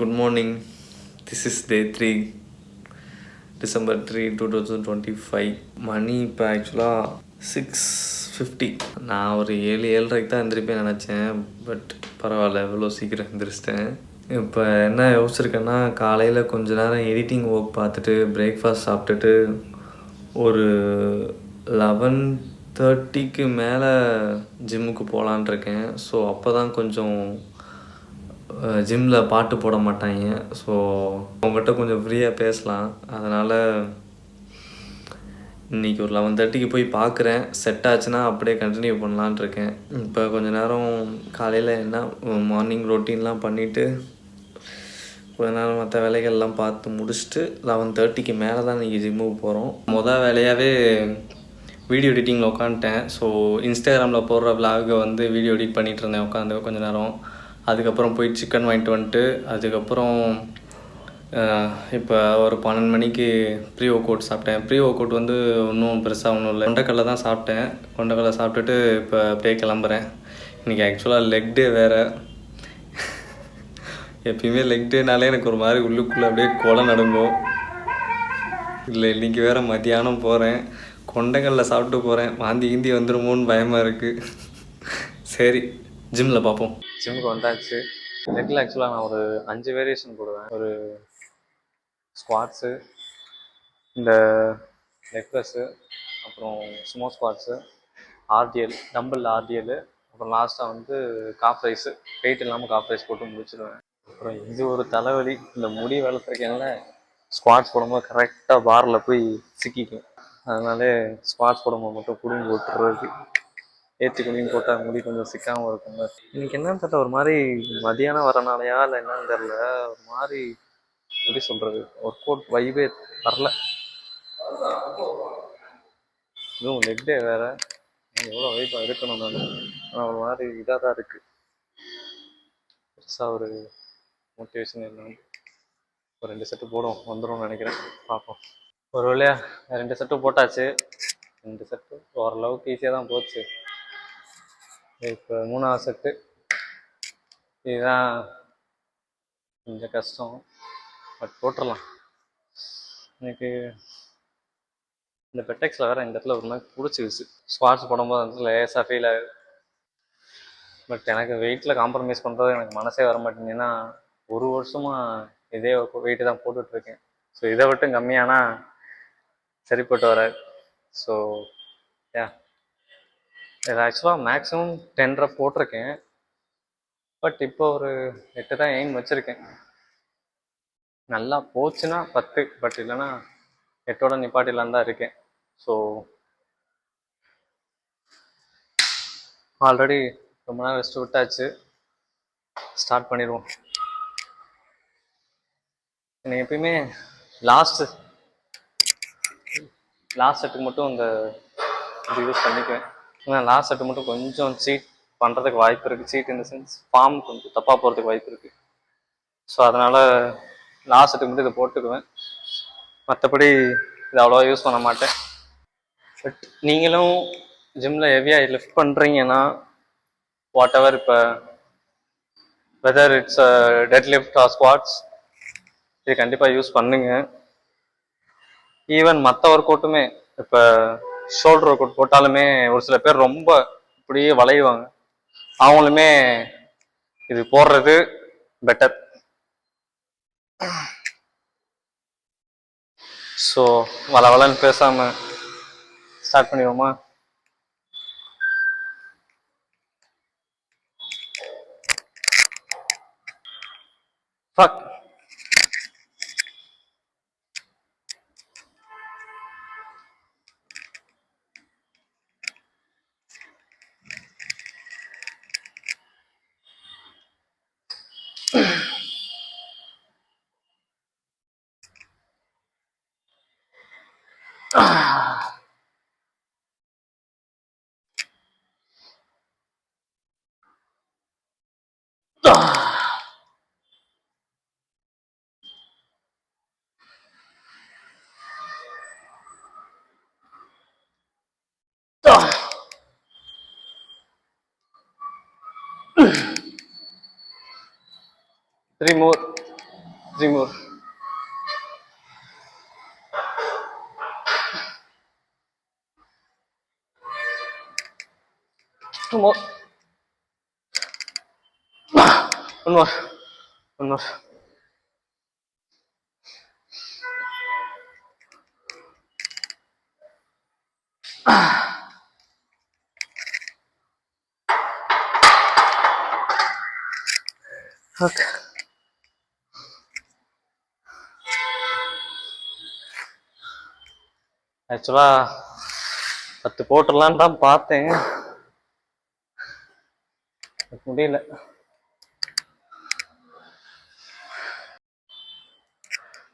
Good morning. This is day 3, December 3, 2025. மணி இப்போ ஆக்சுவலாக 6:50. நான் ஒரு 7:30 தான் எழுந்திரிப்பேன் நினச்சேன். பட் பரவாயில்ல, எவ்வளோ சீக்கிரம் எழுந்திரிச்சிட்டேன். இப்போ என்ன யோசிச்சிருக்கேன்னா, காலையில் கொஞ்ச நேரம் எடிட்டிங் ஒர்க் பார்த்துட்டு பிரேக்ஃபாஸ்ட் சாப்பிட்டுட்டு ஒரு 11:30க்கு மேலே ஜிம்முக்கு போகலான் இருக்கேன். ஸோ அப்போ தான் கொஞ்சம் ஜிம்மில் பாட்டு போட மாட்டாங்க. ஸோ அவங்ககிட்ட கொஞ்சம் ஃப்ரீயாக பேசலாம். அதனால் இன்றைக்கி ஒரு 11:30க்கு போய் பார்க்குறேன். செட் ஆச்சுன்னா அப்படியே கண்டினியூ பண்ணலான் இருக்கேன். இப்போ கொஞ்சம் நேரம் காலையில் என்ன மார்னிங் ரொட்டீன்லாம் பண்ணிவிட்டு கொஞ்ச நேரம் மற்ற வேலைகள்லாம் பார்த்து முடிச்சுட்டு 11:30க்கு மேலே தான் இன்றைக்கி ஜிம்முக்கு போகிறோம். வேலையாகவே வீடியோ எடிட்டிங்கில் உட்காந்துட்டேன். ஸோ இன்ஸ்டாகிராமில் போடுற விலாகை வந்து வீடியோ எடிட் பண்ணிகிட்டு இருந்தேன் உட்காந்து கொஞ்சம் நேரம். அதுக்கப்புறம் போய் சிக்கன் வாங்கிட்டு வந்துட்டு அதுக்கப்புறம் இப்போ ஒரு 12 மணிக்கு ப்ரீ ஒர்க் அவுட் சாப்பிட்டேன். ப்ரீ ஒர்க் அவுட் வந்து ஒன்றும் பெருசாக ஒன்றும் இல்லை. கொண்டக்கடலை தான் சாப்பிட்டேன். கொண்டக்கடலை சாப்பிட்டுட்டு இப்போ அப்படியே கிளம்புறேன். இன்றைக்கி ஆக்சுவலாக லெக் டே வேறு. எப்பயுமே லெக் டேனாலே எனக்கு ஒரு மாதிரி உள்ளுக்குள்ளே அப்படியே கொலை நடுங்கும். இல்லை, இன்றைக்கி வேறு மத்தியானம் போகிறேன். கொண்டக்கடலை சாப்பிட்டு போகிறேன். வாந்தி கீந்தி வந்துடுமோன்னு பயமாக இருக்குது. சரி, ஜிம்மில் பார்ப்போம். ஜிம்முக்கு வந்தாச்சு. லெக்கில் ஆக்சுவலாக நான் ஒரு 5 வேரியேஷன் போடுவேன். ஒரு ஸ்குவாட்ஸு, இந்த லெக் ப்ரெஸ்ஸு, அப்புறம் ஸ்மோ ஸ்குவாட்ஸு, ஆர்டிஎல், டம்பிள் ஆர்டிஎல், அப்புறம் லாஸ்ட்டாக வந்து காஃப் ரைஸு. வெயிட் இல்லாமல் காஃப் ரைஸ் போட்டு முடிச்சிடுவேன். அப்புறம் இது ஒரு தலைவலி. இந்த முடி வளர்த்துருக்கேன்ல, ஸ்குவாட்ஸ் போடும்போது கரெக்டாக பாரில் போய் சிக்கிக்கும். அதனாலே ஸ்குவாட்ஸ் போடும்போது மட்டும் குடும்பம் போட்டுறது. ஏற்றி குனியும் போட்டால் முடி கொஞ்சம் சிக்காமல் இருக்குங்க. இன்றைக்கி என்னன்னு தெரியல, ஒரு மாதிரி மதியானம் வரனாலையா இல்லை என்னன்னு தெரில, ஒரு மாதிரி எப்படி சொல்கிறது, ஒர்க் அவுட் வைபே வரல. இதுவும் லெக் டே வேறு. எவ்வளோ வைப்பாக இருக்கணும் நான், ஆனால் ஒரு மாதிரி இதாக தான் இருக்குது. பெருசாக ஒரு மோட்டிவேஷன் இல்லை. ஒரு 2 செட்டு போடும் வந்துடும் நினைக்கிறேன். பார்ப்போம். ஒரு வழியாக 2 செட்டு போட்டாச்சு. 2 செட்டு ஓரளவுக்கு ஈஸியாக தான் போச்சு. இப்போ 3ஆவது செட்டு. இதுதான் கொஞ்சம் கஷ்டம், பட் போட்டுடலாம். எனக்கு இந்த பெட்டெக்ஸில் வேறு இந்த இடத்துல ஒரு மாதிரி பிடிச்சிருச்சு. ஸ்குவாட்ஸ் போடும்போது அந்த லேசாக ஃபீல் ஆகுது. பட் எனக்கு வெயிட்டில் காம்ப்ரமைஸ் பண்ணுறது எனக்கு மனசே வர மாட்டேங்குது. ஏன்னா ஒரு வருஷமாக இதே வெயிட்டு தான் போட்டுட்ருக்கேன். ஸோ இதை விட்டு கம்மியானா சரிப்பட்டு வராது. ஸோ இது ஆக்சுவலாக மேக்ஸிமம் 10 ரப் போட்டிருக்கேன். பட் இப்போ ஒரு 8 தான் எய்ம் வச்சுருக்கேன். நல்லா போச்சுன்னா 10, பட் இல்லைன்னா 8ஓட நிப்பாட்டிலான்னு தான் இருக்கேன். ஸோ ஆல்ரெடி ரொம்ப நேரம் ரெஸ்ட் விட்டாச்சு. ஸ்டார்ட் பண்ணிடுவோம். எனக்கு எப்பயுமே லாஸ்ட் செட்டுக்கு மட்டும் இந்த இது யூஸ் பண்ணிக்குவேன். ஏன்னா லாஸ்ட் செட்டு மட்டும் கொஞ்சம் சீட் பண்ணுறதுக்கு வாய்ப்பு இருக்குது. சீட் இந்த சென்ஸ் ஃபார்ம் கொஞ்சம் தப்பாக போகிறதுக்கு வாய்ப்பு இருக்குது. ஸோ அதனால் லாஸ்ட் செட்டுக்கு மட்டும் இதை போட்டுக்குவேன். மற்றபடி இதை அவ்வளோவா யூஸ் பண்ண மாட்டேன். பட் நீங்களும் ஜிம்மில் ஹெவியாக லிஃப்ட் பண்ணுறீங்கன்னா, வாட் எவர், இப்போ whether it's dead lift or squats, இது கண்டிப்பாக யூஸ் பண்ணுங்க. ஈவன் மற்ற ஒர்க் அவுட்டுமே, இப்போ ஷோல்டர் ஒர்க் அவுட் போட்டாலுமே ஒரு சில பேர் ரொம்ப இப்படியே வளையுவாங்க. அவங்களுமே இது போடுறது பெட்டர். ஸோ வளன்னு பேசாமல் ஸ்டார்ட் பண்ணிடுவோமா? Fuck. Three more. Three more. Two more. One more. One more. Okay. ஆக்சுவலா 10 போட்டுடலான்னு தான் பார்த்தேன், முடியல.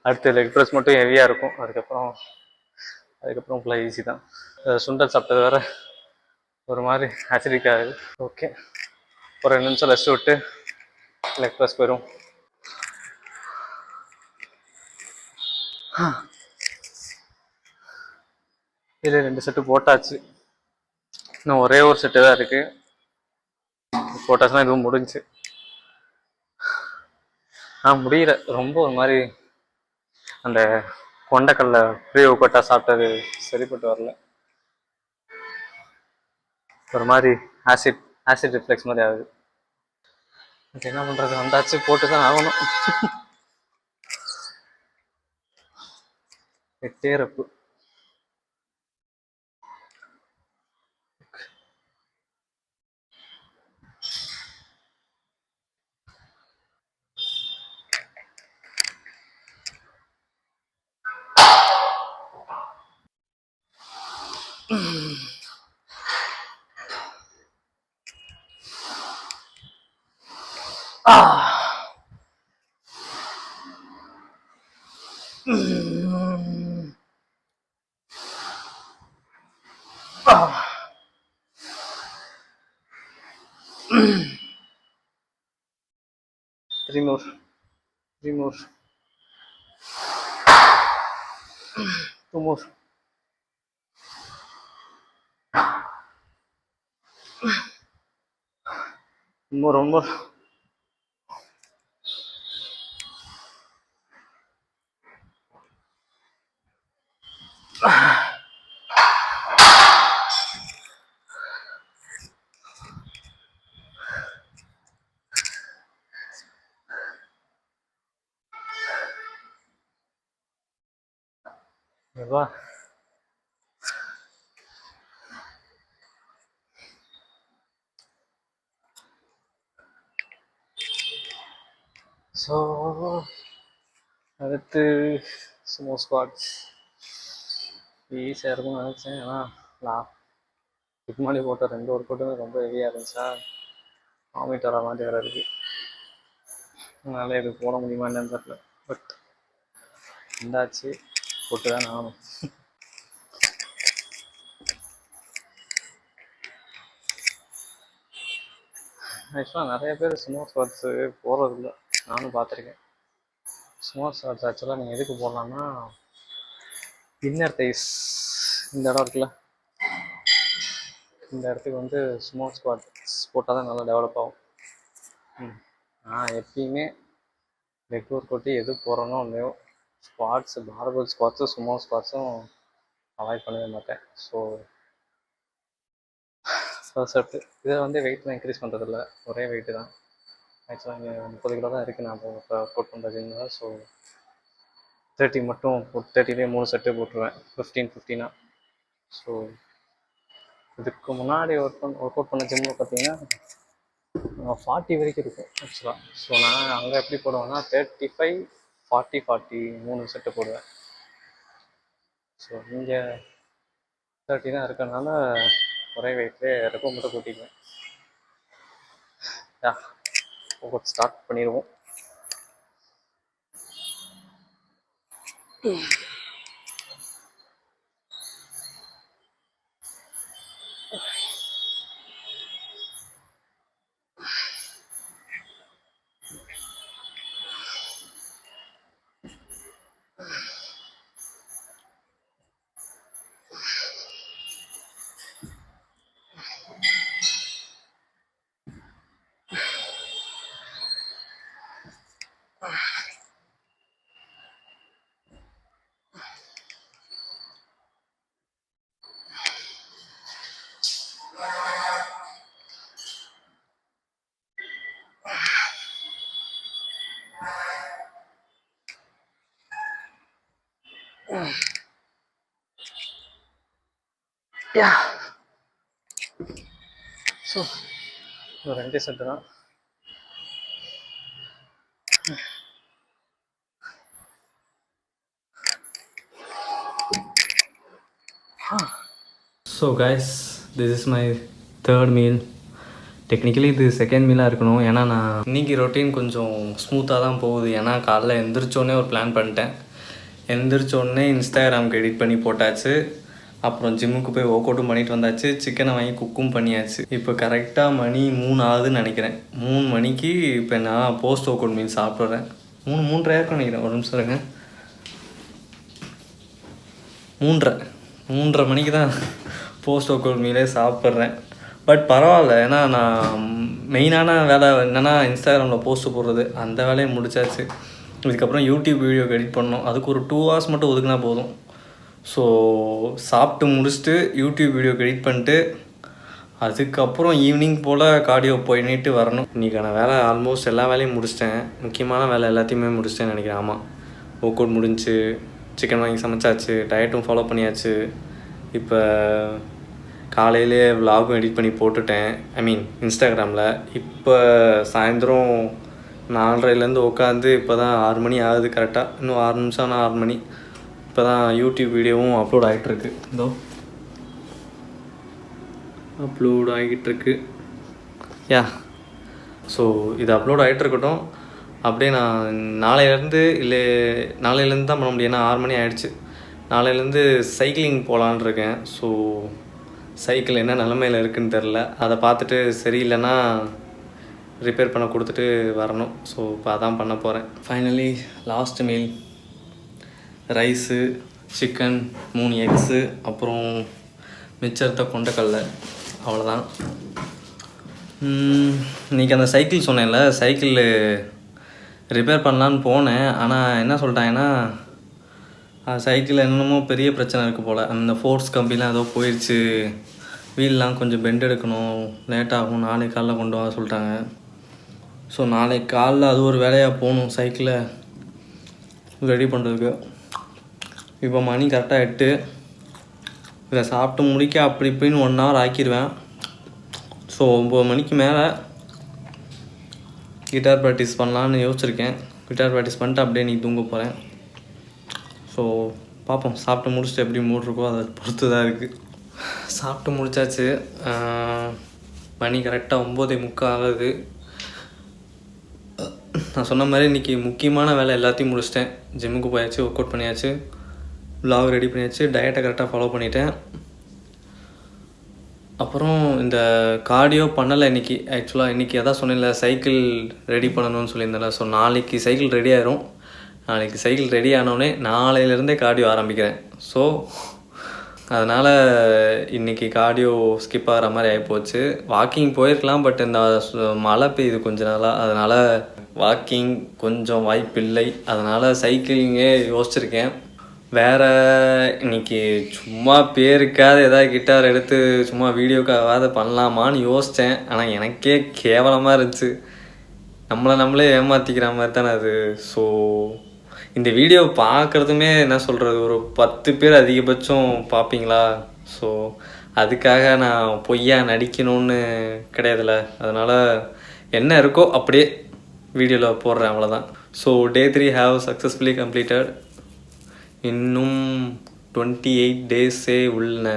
அடுத்து லெக் ப்ரெஸ் மட்டும் ஹெவியா இருக்கும், அதுக்கப்புறம் ஃபுல்லாக ஈஸி தான். சுண்டல் சாப்பிட்டது வேற ஒரு மாதிரி ஆசிடிக் ஆகுது. ஓகே, ஒரு 2 நிமிஷம் ரெஸ்ட் விட்டு லெக் ப்ரெஸ் போயிடும். இதில் 2 செட்டு போட்டாச்சு, இன்னும் ஒரே ஒரு செட்டு தான் இருக்கு. போட்டாச்சுன்னா இதுவும் முடிஞ்சு. முடியல, ரொம்ப ஒரு மாதிரி அந்த கொண்டைக்கல்ல ப்ரீ ஒர்க்கவுட்டா சாப்பிட்டது சரிப்பட்டு வரல. ஒரு மாதிரி ஆசிட் ரிஃப்ளெக்ஸ் மாதிரி ஆகுது. என்ன பண்றது, வந்தாச்சு, போட்டு தான் ஆகணும். தேரப்பு Three more. Two more. One more. வா. ஸோ அடுத்து சுமோ ஸ்குவாட்ஸ் ஈஸியாக இருக்கும்னு நினச்சேன், ஆனால் இதுக்கு முன்னாடி போட்ட 2 ஒர்க் அவுட்டுமே ரொம்ப ஹெவியாக இருந்துச்சா, வாமிட் வர மாதிரி வேறு இருக்குது. அதனால இது போட முடியுமா என்னன்னு தெரியல, பட் இருந்தாச்சு, போட்டு தான் ஆகணும். ஆக்சுவலாக நிறைய பேர் சுமோ ஸ்குவாட்ஸு போடுறதில்ல, நானும் பார்த்துருக்கேன். சுமோ ஸ்குவாட்ஸ் ஆக்சுவலாக நீங்கள் எதுக்கு போடலான்னா, இன்னர் தைஸ் இந்த இடம் இருக்குல்ல, இந்த இடத்துக்கு வந்து சுமோ ஸ்குவாட்ஸ் போட்டால் தான் நல்லா டெவலப் ஆகும். நான் எப்பயுமே லெக் ஒர்க் அவுட்டு எது போடுறனோ இல்லையோ, ஸ்குவாட்ஸு, பார்பல் ஸ்குவாட்ஸும் சுமோ ஸ்குவாட்ஸும் அவாய்ட் பண்ணவே மாட்டேன். ஸோ ஃபர்ஸ்ட் செட்டு இதில் வந்து வெயிட்லாம் இன்க்ரீஸ் பண்ணுறதில்ல, ஒரே வெயிட்டு தான். ஆக்சுவலாக இங்கே 30 கிலோ தான் இருக்குது நான் இப்போ ஒர்க் அவுட் பண்ணுறதுங்க. ஸோ 30 மட்டும் 30லேயே 3 செட்டு போட்டுருவேன், 15-15. ஸோ இதுக்கு முன்னாடி ஒர்க் அவுட் பண்ண ஜிம்மில் பார்த்தீங்கன்னா 40 வரைக்கும் இருக்கும் ஆக்சுவலாக. ஸோ நான் அங்கே எப்படி போடுவேன்னா 35-40 3 செட்டு போடுவேன். ஸோ இங்கே 30 தான் இருக்கிறதுனால ஒரே வெயிட்லேயே ரெப்போ மட்டும் கூட்டிக்குவேன். ஒர்க் அவுட் ஸ்டார்ட் பண்ணிடுவோம். யா ஸோ ஒரு 2 செட்டு தான். So guys, this is my 3rd meal. Technically இது 2nd மீலாக இருக்கணும். ஏன்னா நான் இன்றைக்கி ரொட்டீன் கொஞ்சம் ஸ்மூத்தாக தான் போகுது. ஏன்னா காலைல எந்திரிச்சோடனே ஒரு பிளான் பண்ணிட்டேன். எந்திரிச்சோடனே இன்ஸ்டாகிராமுக்கு எடிட் பண்ணி போட்டாச்சு. அப்புறம் ஜிம்முக்கு போய் ஒர்க் அவுட்டும் பண்ணிட்டு வந்தாச்சு. சிக்கனை வாங்கி குக்கும் பண்ணியாச்சு. இப்போ கரெக்டாக மணி 3 ஆகுதுன்னு நினைக்கிறேன். 3 மணிக்கு இப்போ நான் போஸ்ட் ஒர்க் அவுட் மீல் சாப்பிட்றேன். 3:30 நினைக்கிறேன். ஒரு நிமிஷம் இருங்க. 3:30 மணிக்கு தான் போஸ்ட் ஒர்க் அவுட் மீலே சாப்பிட்றேன். பட் பரவாயில்ல, ஏன்னா நான் மெயினான வேலை என்னென்னா இன்ஸ்டாகிராமில் போஸ்ட்டு போடுறது, அந்த வேலையை முடிச்சாச்சு. இதுக்கப்புறம் யூடியூப் வீடியோக்கு எடிட் பண்ணணும். அதுக்கு ஒரு 2 hours மட்டும் ஒதுக்குனா போதும். ஸோ சாப்பிட்டு முடிச்சுட்டு யூடியூப் வீடியோக்கு எடிட் பண்ணிட்டு அதுக்கப்புறம் ஈவினிங் போல் கார்டியோ போயிட்டு வரணும். இன்றைக்கான வேலை ஆல்மோஸ்ட் எல்லா வேலையும் முடிச்சிட்டேன். முக்கியமான வேலை எல்லாத்தையுமே முடிச்சிட்டேன்னு நினைக்கிறேன். ஆமாம், ஒர்க் அவுட் முடிஞ்சு, சிக்கன் வாங்கி சமைச்சாச்சு, டயட்டும் ஃபாலோ பண்ணியாச்சு. இப்போ காலையிலே விலாகும் எடிட் பண்ணி போட்டுட்டேன், இன்ஸ்டாகிராமில். இப்போ சாயந்தரம் 4:30 உட்காந்து இப்போ தான் 6 மணி ஆகுது கரெக்டாக. இன்னும் 6 நிமிஷம் ஆனால் 6 மணி. இப்போ தான் யூடியூப் வீடியோவும் அப்லோட் ஆகிட்டுருக்கு. இதோ அப்லோட் ஆகிட்டுருக்கு. யா ஸோ இது அப்லோட் ஆகிட்டுருக்கட்டும். அப்படியே நான் நாளையிலேருந்து தான் பண்ண முடியும். ஏன்னா 6 மணி ஆகிடுச்சு. நாளையிலேருந்து சைக்கிளிங் போகலான் இருக்கேன். ஸோ சைக்கிள் என்ன நிலமையில் இருக்குதுன்னு தெரில. அதை பார்த்துட்டு சரியில்லைன்னா ரிப்பேர் பண்ண கொடுத்துட்டு வரணும். ஸோ இப்போ அதான் பண்ண போகிறேன். Finally last meal, rice, chicken, 3 x, அப்புறம் மிச்சத்தை கொண்டக்கடலை, அவ்வளோதான். இன்றைக்கி அந்த சைக்கிள் சொன்னேன்ல, சைக்கிள் ரிப்பேர் பண்ணலான்னு போனேன். ஆனால் என்ன சொல்லிட்டாங்கன்னா, சைக்கிளில் என்னென்னமோ பெரிய பிரச்சனை இருக்குது போல். அந்த ஃபோர்ஸ் கம்பிலாம் ஏதோ போயிடுச்சு, வீல்லாம் கொஞ்சம் பெண்ட் எடுக்கணும், லேட் ஆகும், நாளைக்கு காலைல கொண்டு வர சொல்லிட்டாங்க. ஸோ நாளைக்கு காலைல அது ஒரு வேலையாக போகணும், சைக்கிளை ரெடி பண்ணுறதுக்கு. இப்போ மணி கரெக்டாக 8. இதை சாப்பிட்டு முடிக்க அப்படி இப்படின்னு 1 hour ஆக்கிடுவேன். ஸோ 9 மணிக்கு மேலே கிட்டார் ப்ராக்டிஸ் பண்ணலான்னு யோசிச்சிருக்கேன். கிட்டார் ப்ராக்டிஸ் பண்ணிட்டு அப்படியே நீ தூங்க போகிறேன். ஸோ பார்ப்போம், சாப்பிட்டு முடிச்சுட்டு எப்படி மூட் இருக்கோ அதை பொறுத்து தான் இருக்குது. சாப்பிட்டு முடித்தாச்சு. மணி கரெக்டாக 9:45 ஆகுது. நான் சொன்ன மாதிரி இன்றைக்கி முக்கியமான வேலை எல்லாத்தையும் முடிச்சிட்டேன். ஜிம்முக்கு போயாச்சு, ஒர்க் அவுட் பண்ணியாச்சு, விலாக் ரெடி பண்ணியாச்சு, டயட்டை கரெக்டாக ஃபாலோ பண்ணிட்டேன். அப்புறம் இந்த கார்டியோ பண்ணலை இன்றைக்கி. ஆக்சுவலாக இன்றைக்கி அதான் சொன்னேன்ல, சைக்கிள் ரெடி பண்ணணும்னு சொல்லியிருந்தேன்ல. ஸோ நாளைக்கு சைக்கிள் ரெடி ஆயிரும். நாளைக்கு சைக்கிள் ரெடி ஆனோடனே நாளையிலேருந்தே கார்டியோ ஆரம்பிக்கிறேன். ஸோ அதனால் இன்றைக்கி கார்டியோ ஸ்கிப் ஆகிற மாதிரி ஆகிப்போச்சு. வாக்கிங் போயிருக்கலாம், பட் இந்த மழை பெய்யுது கொஞ்ச நாளாக, அதனால் வாக்கிங் கொஞ்சம் வாய்ப்பில்லை. அதனால் சைக்கிளிங்கே யோசிச்சிருக்கேன். வேறு இன்றைக்கி சும்மா பேருக்காவது ஏதாவது கிட்டார் எடுத்து சும்மா வீடியோக்காவது பண்ணலாமான்னு யோசித்தேன். ஆனால் எனக்கே கேவலமாக இருந்துச்சு. நம்மளே ஏமாற்றிக்கிற மாதிரி தானே அது. ஸோ இந்த வீடியோ பார்க்குறதுமே என்ன சொல்கிறது, ஒரு 10 பேர் அதிகபட்சம் பார்ப்பீங்களா? ஸோ அதுக்காக நான் பொய்யா நடிக்கணும்னு கிடையாதுல்ல. அதனால் என்ன இருக்கோ அப்படியே வீடியோவில் போடுறேன், அவ்வளோதான். So Day 3 have successfully completed. இன்னும் 28 டேஸே உள்ளன.